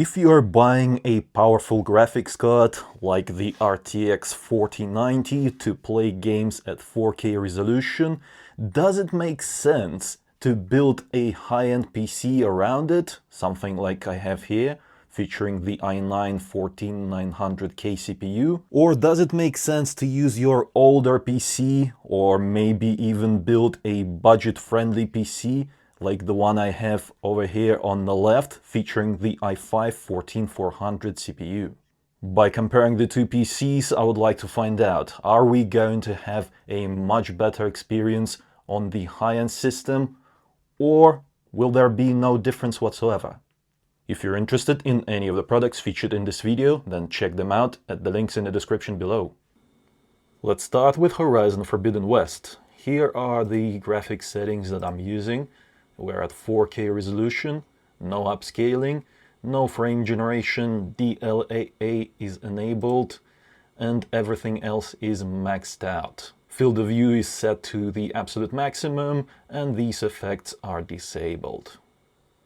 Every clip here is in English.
If you are buying a powerful graphics card like the RTX 4090 to play games at 4K resolution, does it make sense to build a high-end PC around it, something like I have here, featuring the i9-14900K CPU? Or does it make sense to use your older PC, or maybe even build a budget-friendly PC like the one I have over here on the left, featuring the i5-14400 CPU? By comparing the two PCs, I would like to find out, are we going to have a much better experience on the high-end system, or will there be no difference whatsoever? If you're interested in any of the products featured in this video, then check them out at the links in the description below. Let's start with Horizon Forbidden West. Here are the graphics settings that I'm using. We're at 4K resolution, no upscaling, no frame generation, DLSS is enabled, and everything else is maxed out. Field of view is set to the absolute maximum, and these effects are disabled.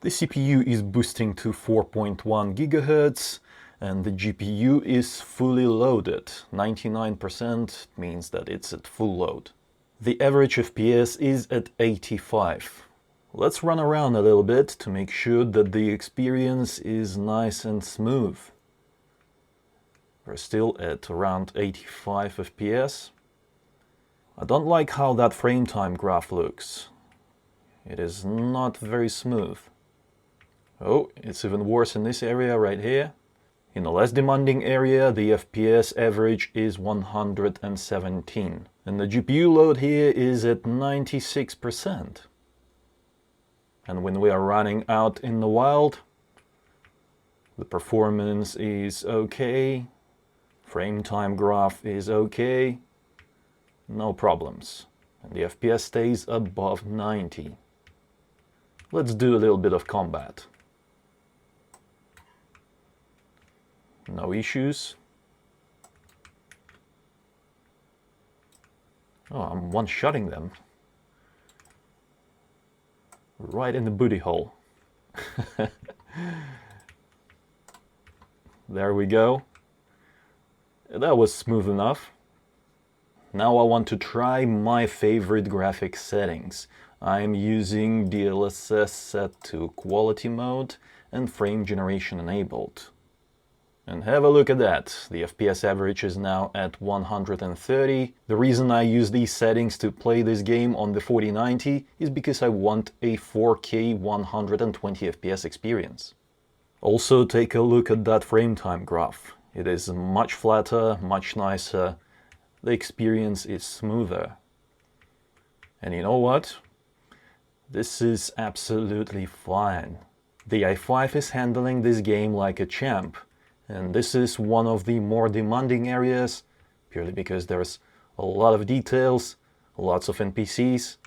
The CPU is boosting to 4.1 GHz, and the GPU is fully loaded. 99% means that it's at full load. The average FPS is at 85. Let's run around a little bit to make sure that the experience is nice and smooth. We're still at around 85 FPS. I don't like how that frame time graph looks. It is not very smooth. Oh, it's even worse in this area right here. In a less demanding area, the FPS average is 117. And the GPU load here is at 96%. And when we are running out in the wild, the performance is okay, frame time graph is okay, no problems. And the FPS stays above 90. Let's do a little bit of combat. No issues. Oh, I'm one-shotting them. Right in the booty hole. There we go. That was smooth enough. Now I want to try my favorite graphics settings. I'm using DLSS set to quality mode and frame generation enabled. And have a look at that. The FPS average is now at 130. The reason I use these settings to play this game on the 4090 is because I want a 4K 120 FPS experience. Also, take a look at that frame time graph. It is much flatter, much nicer. The experience is smoother. And you know what? This is absolutely fine. The i5 is handling this game like a champ. And this is one of the more demanding areas, purely because there's a lot of details, lots of NPCs,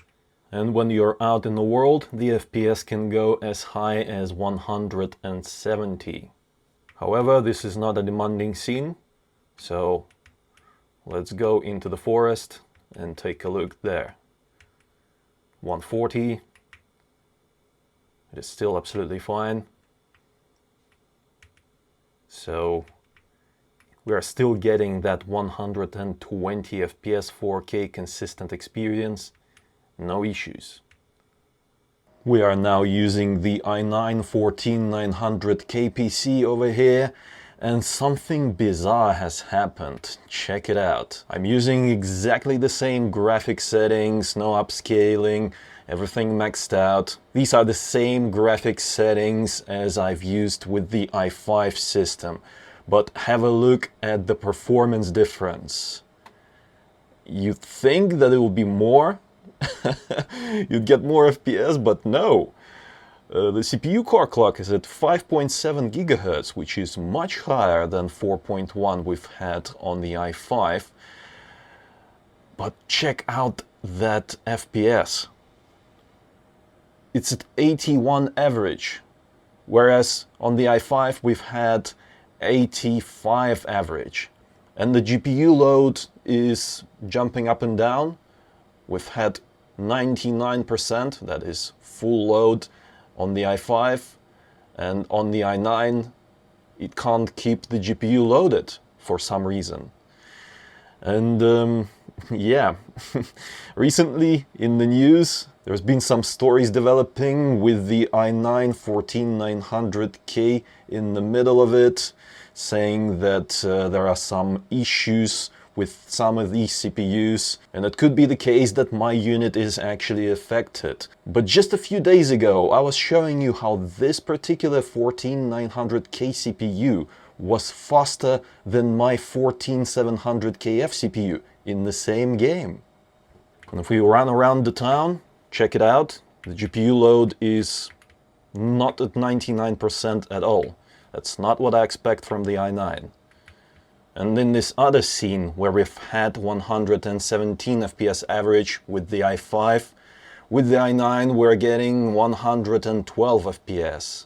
and when you're out in the world, the FPS can go as high as 170. However, this is not a demanding scene, so let's go into the forest and take a look there. 140, it is still absolutely fine. So we are still getting that 120 FPS 4K consistent experience, no issues. We are now using the i9-14900K PC over here, and something bizarre has happened. Check it out. I'm using exactly the same graphic settings, no upscaling, everything maxed out. These are the same graphics settings as I've used with the i5 system. But have a look at the performance difference. You'd think that it would be more. You'd get more FPS, but no. The CPU core clock is at 5.7 GHz, which is much higher than 4.1 we've had on the i5. But check out that FPS. It's at 81 average, whereas on the i5 we've had 85 average. And the GPU load is jumping up and down. We've had 99%, that is full load, on the i5, and on the i9 it can't keep the GPU loaded for some reason. And yeah, recently in the news, there's been some stories developing with the i9-14900K in the middle of it, saying that there are some issues with some of these CPUs, and it could be the case that my unit is actually affected. But just a few days ago, I was showing you how this particular 14900K CPU was faster than my 14700KF CPU in the same game. And if we run around the town, check it out, the GPU load is not at 99% at all. That's not what I expect from the i9. And in this other scene where we've had 117 FPS average with the i5, with the i9 we're getting 112 FPS.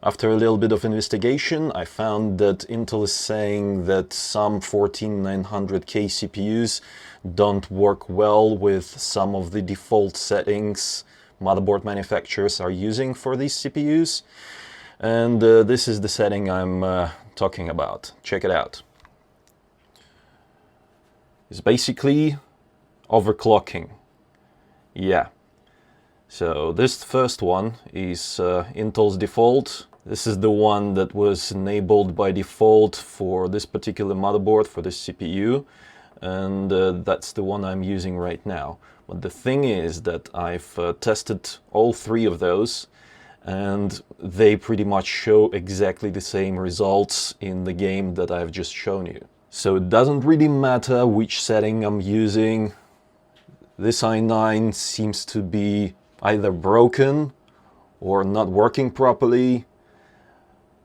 After a little bit of investigation, I found that Intel is saying that some 14900K CPUs don't work well with some of the default settings motherboard manufacturers are using for these CPUs. And this is the setting I'm talking about. Check it out. It's basically overclocking. Yeah. So this first one is Intel's default. This is the one that was enabled by default for this particular motherboard, for this CPU. And that's the one I'm using right now. But the thing is that I've tested all three of those, and they pretty much show exactly the same results in the game that I've just shown you. So it doesn't really matter which setting I'm using. This i9 seems to be either broken or not working properly.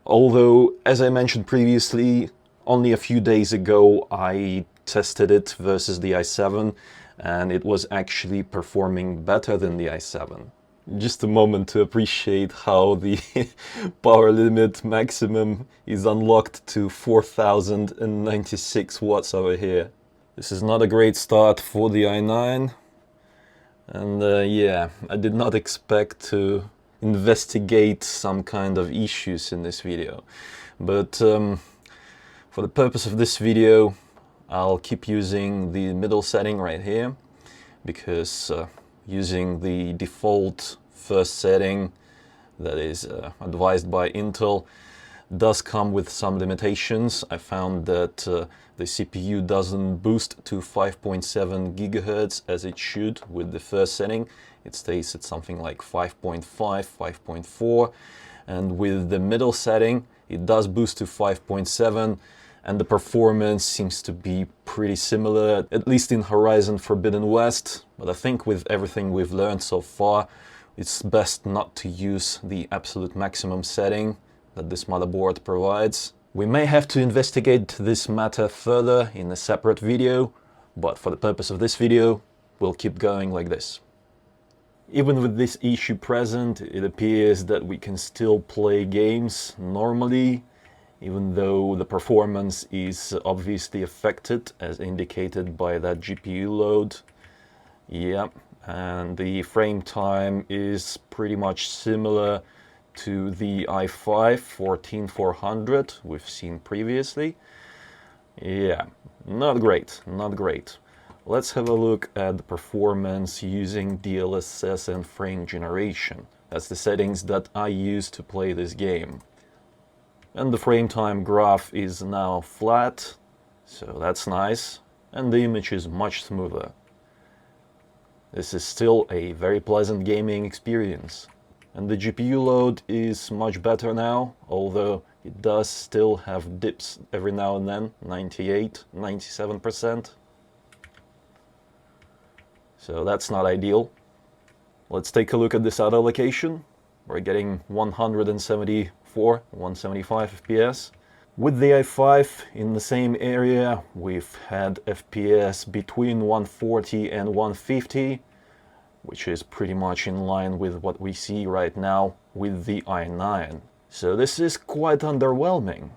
Although, as I mentioned previously, only a few days ago I tested it versus the i7, and it was actually performing better than the i7. Just a moment to appreciate how the power limit maximum is unlocked to 4096 watts over here. This is not a great start for the i9, and yeah, I did not expect to investigate some kind of issues in this video, but for the purpose of this video I'll keep using the middle setting right here, because using the default first setting that is advised by Intel does come with some limitations. I found that the CPU doesn't boost to 5.7 GHz as it should with the first setting. It stays at something like 5.5, 5.4, and with the middle setting it does boost to 5.7, and the performance seems to be pretty similar, at least in Horizon Forbidden West. But I think with everything we've learned so far, it's best not to use the absolute maximum setting that this motherboard provides. We may have to investigate this matter further in a separate video, but for the purpose of this video, we'll keep going like this. Even with this issue present, it appears that we can still play games normally, even though the performance is obviously affected, as indicated by that GPU load. Yeah, and the frame time is pretty much similar to the i5 14400 we've seen previously. Yeah, not great, not great. Let's have a look at the performance using DLSS and frame generation. That's the settings that I use to play this game. And the frame time graph is now flat, so that's nice, and the image is much smoother. This is still a very pleasant gaming experience. And the GPU load is much better now, although it does still have dips every now and then, 98, 97%. So that's not ideal. Let's take a look at this other location. We're getting 174, 175 FPS. With the i5 in the same area, we've had FPS between 140 and 150, which is pretty much in line with what we see right now with the i9. So this is quite underwhelming.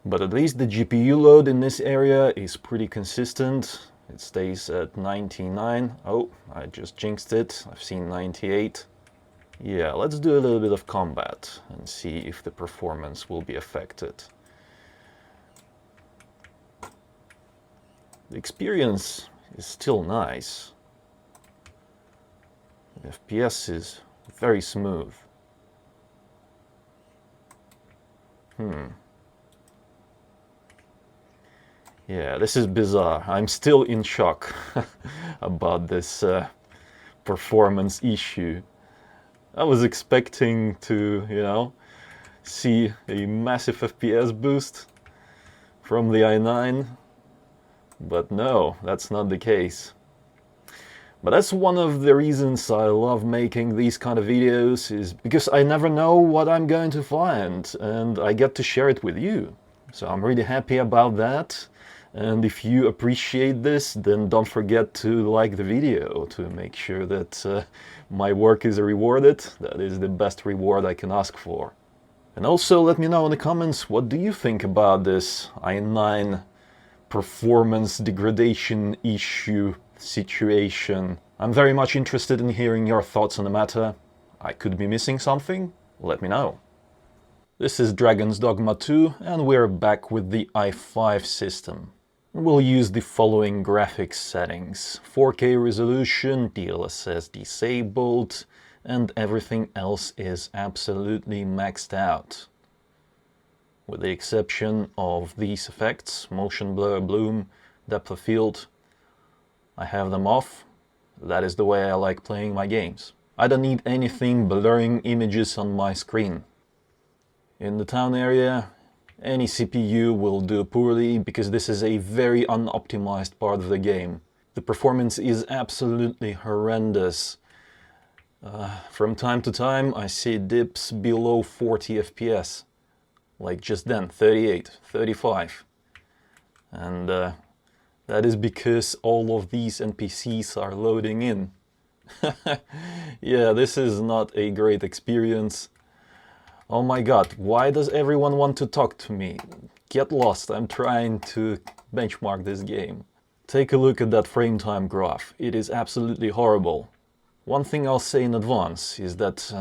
But at least the GPU load in this area is pretty consistent. It stays at 99. Oh, I just jinxed it. I've seen 98. Yeah, let's do a little bit of combat and see if the performance will be affected. The experience is still nice. The FPS is very smooth. Yeah, this is bizarre. I'm still in shock about this performance issue. I was expecting to, see a massive FPS boost from the i9, but no, that's not the case. But that's one of the reasons I love making these kind of videos, is because I never know what I'm going to find, and I get to share it with you. So I'm really happy about that. And if you appreciate this, then don't forget to like the video to make sure that my work is rewarded. That is the best reward I can ask for. And also let me know in the comments, what do you think about this i9 performance degradation issue situation? I'm very much interested in hearing your thoughts on the matter. I could be missing something? Let me know. This is Dragon's Dogma 2, and we're back with the i5 system. We'll use the following graphics settings: 4K resolution, DLSS disabled, and everything else is absolutely maxed out. With the exception of these effects, motion blur, bloom, depth of field, I have them off. That is the way I like playing my games. I don't need anything blurring images on my screen. In the town area, any CPU will do poorly because this is a very unoptimized part of the game. The performance is absolutely horrendous. From time to time I see dips below 40 FPS. Like just then, 38, 35. And that is because all of these NPCs are loading in. Yeah, this is not a great experience. Oh my god, why does everyone want to talk to me? Get lost, I'm trying to benchmark this game. Take a look at that frame time graph. It is absolutely horrible. One thing I'll say in advance is that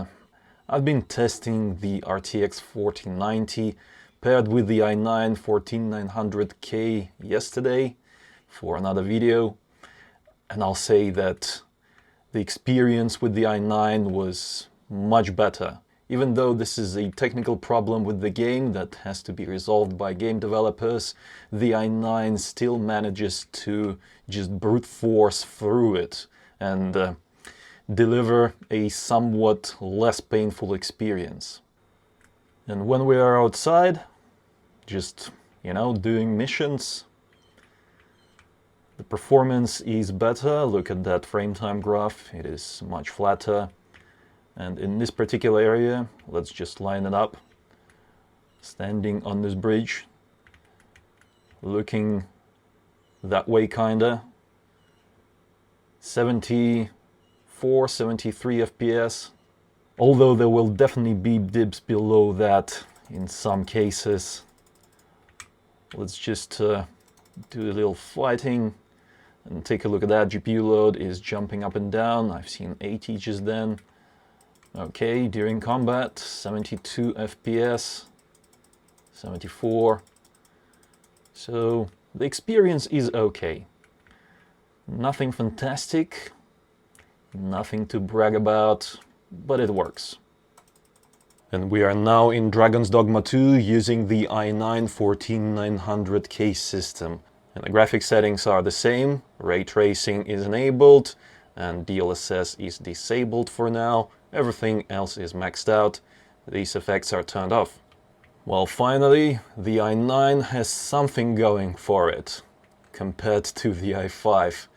I've been testing the RTX 4090 paired with the i9 14900K yesterday for another video, and I'll say that the experience with the i9 was much better. Even though this is a technical problem with the game that has to be resolved by game developers, the i9 still manages to just brute force through it and deliver a somewhat less painful experience. And when we are outside, just, doing missions, the performance is better. Look at that frame time graph, it is much flatter. And in this particular area, let's just line it up. Standing on this bridge, looking that way kinda. 74, 73 FPS. Although there will definitely be dips below that in some cases. Let's just do a little fighting and take a look at that. GPU load is jumping up and down. I've seen 80 just then. Okay, during combat, 72 FPS, 74. So the experience is okay. Nothing fantastic, nothing to brag about, but it works. And we are now in Dragon's Dogma 2 using the i9 14900K system. And the graphics settings are the same. Ray tracing is enabled and DLSS is disabled for now. Everything else is maxed out. These effects are turned off. Well, finally, the i9 has something going for it compared to the i5.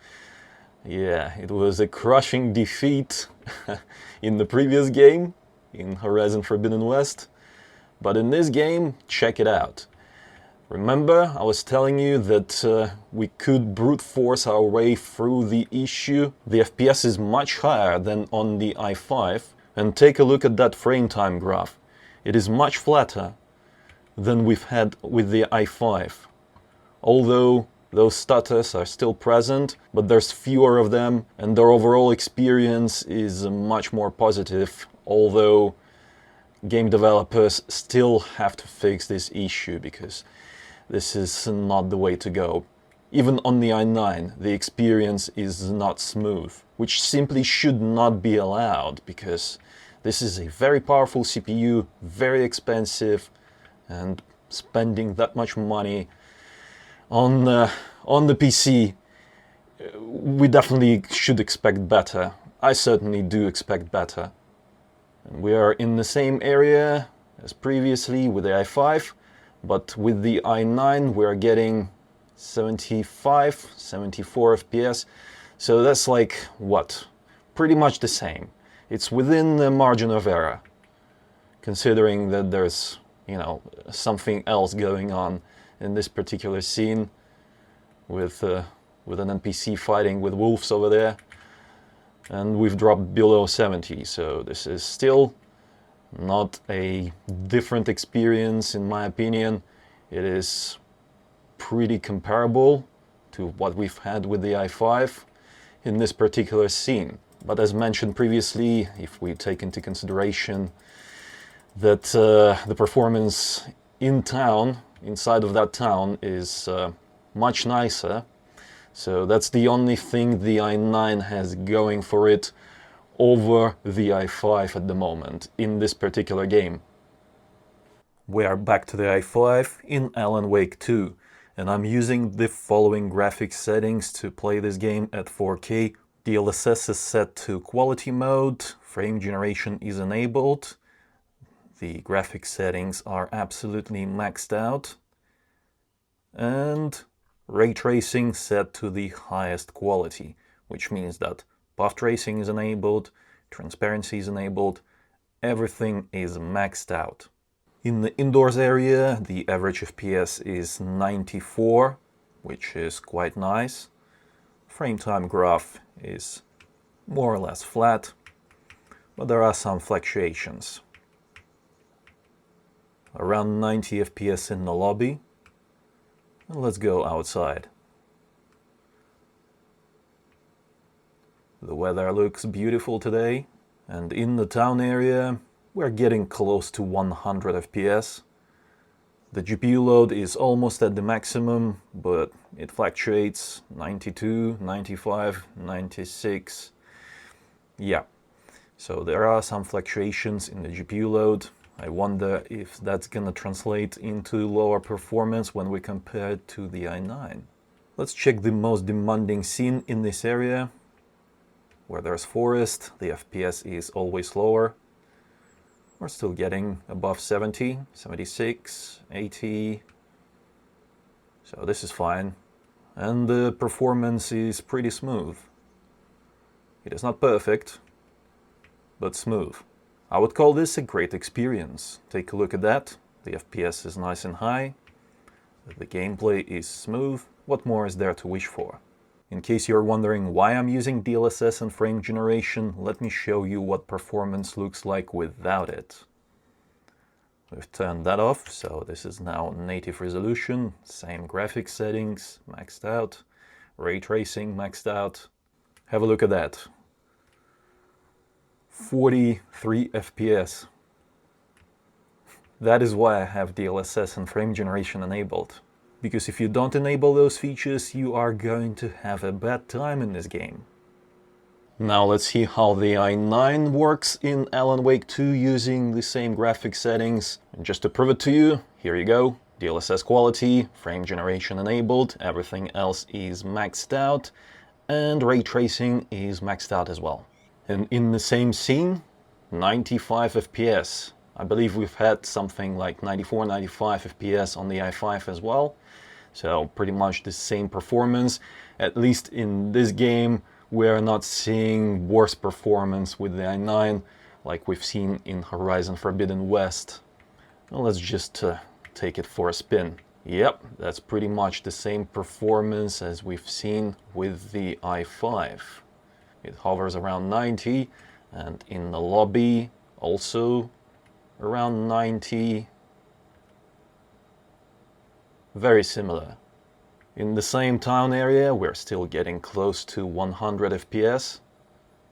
Yeah, it was a crushing defeat in the previous game, in Horizon Forbidden West. But in this game, check it out. Remember, I was telling you that we could brute force our way through the issue. The FPS is much higher than on the i5. And take a look at that frame time graph. It is much flatter than we've had with the i5. Although those stutters are still present, but there's fewer of them, and their overall experience is much more positive although game developers still have to fix this issue because this is not the way to go. Even on the i9, the experience is not smooth, which simply should not be allowed because this is a very powerful CPU, very expensive, and spending that much money on the PC, we definitely should expect better. I certainly do expect better. And we are in the same area as previously with the i5, but with the i9 we're getting 75, 74 FPS. So that's like, what? Pretty much the same. It's within the margin of error, considering that there's, you know, something else going on in this particular scene with an NPC fighting with wolves over there, and we've dropped below 70, so this is still not a different experience in my opinion. It is pretty comparable to what we've had with the i5 in this particular scene. But as mentioned previously, if we take into consideration that the performance in town, inside of that town, is much nicer, so that's the only thing the i9 has going for it over the i5 at the moment in this particular game. We are back to the i5 in Alan Wake 2, and I'm using the following graphics settings to play this game at 4K. DLSS is set to quality mode, frame generation is enabled, the graphics settings are absolutely maxed out, and ray tracing set to the highest quality, which means that buff tracing is enabled, transparency is enabled, everything is maxed out. In the indoors area, the average FPS is 94, which is quite nice. Frame time graph is more or less flat, but there are some fluctuations. Around 90 FPS in the lobby. And let's go outside. The weather looks beautiful today, and in the town area we're getting close to 100 FPS. The GPU load is almost at the maximum, but it fluctuates 92, 95, 96. Yeah, so there are some fluctuations in the GPU load. I wonder if that's gonna translate into lower performance when we compare it to the i9. Let's check the most demanding scene in this area. Where there's forest, the FPS is always lower. We're still getting above 70, 76, 80. So this is fine. And the performance is pretty smooth. It is not perfect, but smooth. I would call this a great experience. Take a look at that. The FPS is nice and high. The gameplay is smooth. What more is there to wish for? In case you're wondering why I'm using DLSS and frame generation, let me show you what performance looks like without it. We've turned that off, so this is now native resolution, same graphics settings, maxed out, ray tracing maxed out. Have a look at that. 43 FPS. That is why I have DLSS and frame generation enabled. Because if you don't enable those features, you are going to have a bad time in this game. Now let's see how the i9 works in Alan Wake 2 using the same graphics settings. And just to prove it to you, here you go. DLSS quality, frame generation enabled, everything else is maxed out, and ray tracing is maxed out as well. And in the same scene, 95 FPS. I believe we've had something like 94, 95 FPS on the i5 as well. So pretty much the same performance. At least in this game, we're not seeing worse performance with the i9 like we've seen in Horizon Forbidden West. Well, let's just take it for a spin. Yep, that's pretty much the same performance as we've seen with the i5. It hovers around 90, and in the lobby also around 90. Very similar. In the same town area, we're still getting close to 100 FPS.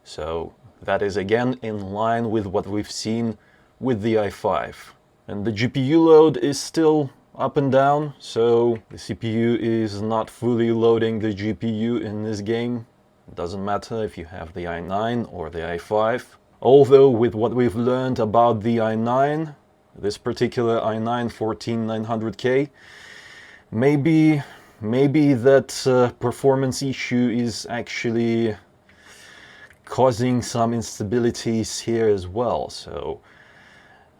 So That is again in line with what we've seen with the i5. And the GPU load is still up and down, so the CPU is not fully loading the GPU in this game. It doesn't matter if you have the i9 or the i5. Although with what we've learned about the i9, this particular i9 14900K, maybe that performance issue is actually causing some instabilities here as well. So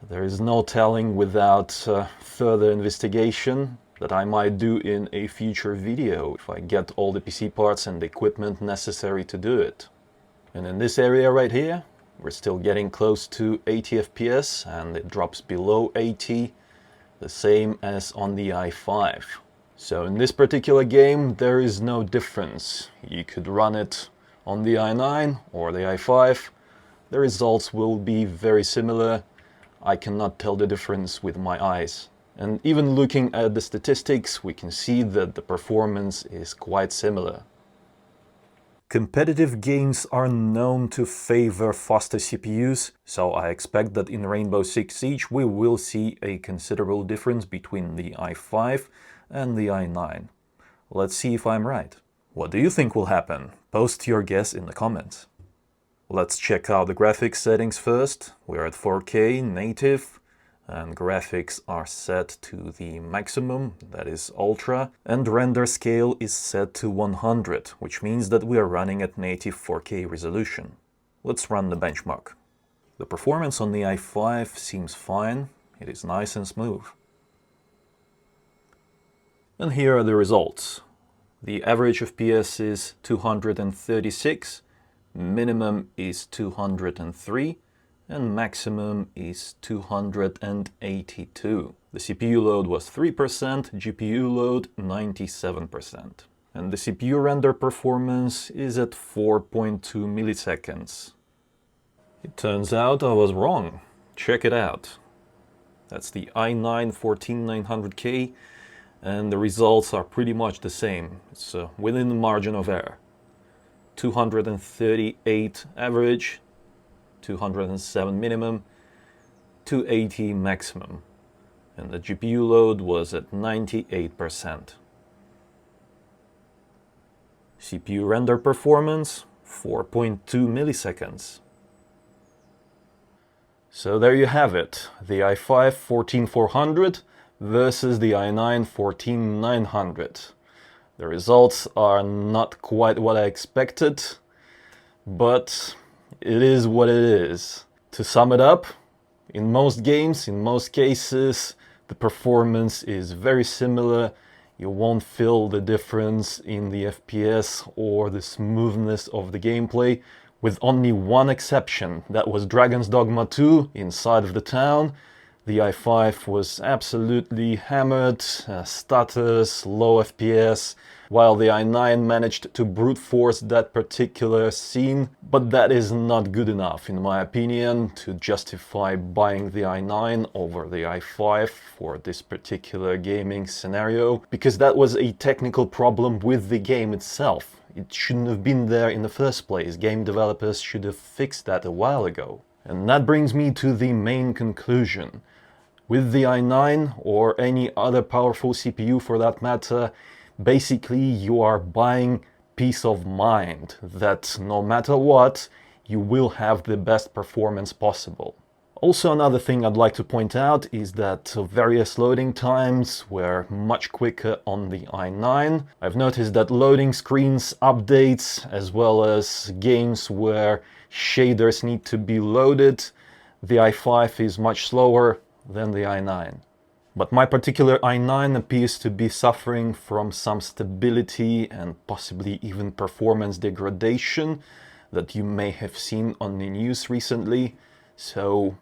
there is no telling without further investigation that I might do in a future video if I get all the PC parts and the equipment necessary to do it. And in this area right here, we're still getting close to 80 FPS and it drops below 80, the same as on the i5. So in this particular game, there is no difference. You could run it on the i9 or the i5. The results will be very similar. I cannot tell the difference with my eyes. And even looking at the statistics, we can see that the performance is quite similar. Competitive games are known to favor faster CPUs, so I expect that in Rainbow Six Siege we will see a considerable difference between the i5 and the i9. Let's see if I'm right. What do you think will happen? Post your guess in the comments. Let's check out the graphics settings first. We're at 4K native, and graphics are set to the maximum, that is ultra, and render scale is set to 100, which means that we are running at native 4K resolution. Let's run the benchmark. The performance on the i5 seems fine, it is nice and smooth. And here are the results. The average FPS is 236, minimum is 203, and maximum is 282. The CPU load was 3%, GPU load 97%. And the CPU render performance is at 4.2 milliseconds. It turns out I was wrong. Check it out. That's the i9 14900K, and the results are pretty much the same. It's within the margin of error. 238 average, 207 minimum, 280 maximum, and the GPU load was at 98%. CPU render performance 4.2 milliseconds. So there you have it, the i5 14400 versus the i9 14900. The results are not quite what I expected, but it is what it is. To sum it up, in most games, in most cases, the performance is very similar. You won't feel the difference in the FPS or the smoothness of the gameplay, with only one exception. That was Dragon's Dogma 2 inside of the town. The i5 was absolutely hammered, stutters, low FPS, while the i9 managed to brute force that particular scene. But that is not good enough, in my opinion, to justify buying the i9 over the i5 for this particular gaming scenario, because that was a technical problem with the game itself. It shouldn't have been there in the first place. Game developers should have fixed that a while ago. And that brings me to the main conclusion. With the i9 or any other powerful CPU for that matter, basically you are buying peace of mind that no matter what, you will have the best performance possible. Also, another thing I'd like to point out is that various loading times were much quicker on the i9. I've noticed that loading screens updates, as well as games where shaders need to be loaded, the i5 is much slower than the i9. But my particular i9 appears to be suffering from some stability and possibly even performance degradation that you may have seen on the news recently. So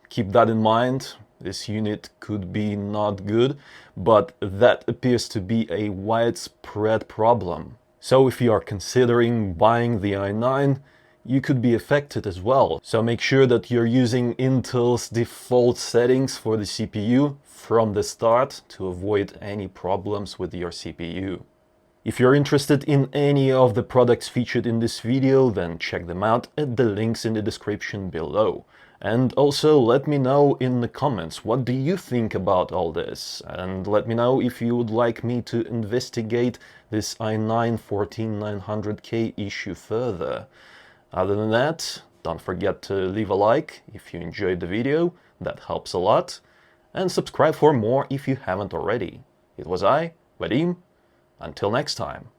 keep that in mind. This unit could be not good, but that appears to be a widespread problem. So if you are considering buying the i9, you could be affected as well. So make sure that you're using Intel's default settings for the CPU from the start to avoid any problems with your CPU. If you're interested in any of the products featured in this video, then check them out at the links in the description below. And also let me know in the comments, what do you think about all this? And let me know if you would like me to investigate this i9-14900K issue further. Other than that, don't forget to leave a like if you enjoyed the video, that helps a lot. And subscribe for more if you haven't already. It was I, Vadim. Until next time.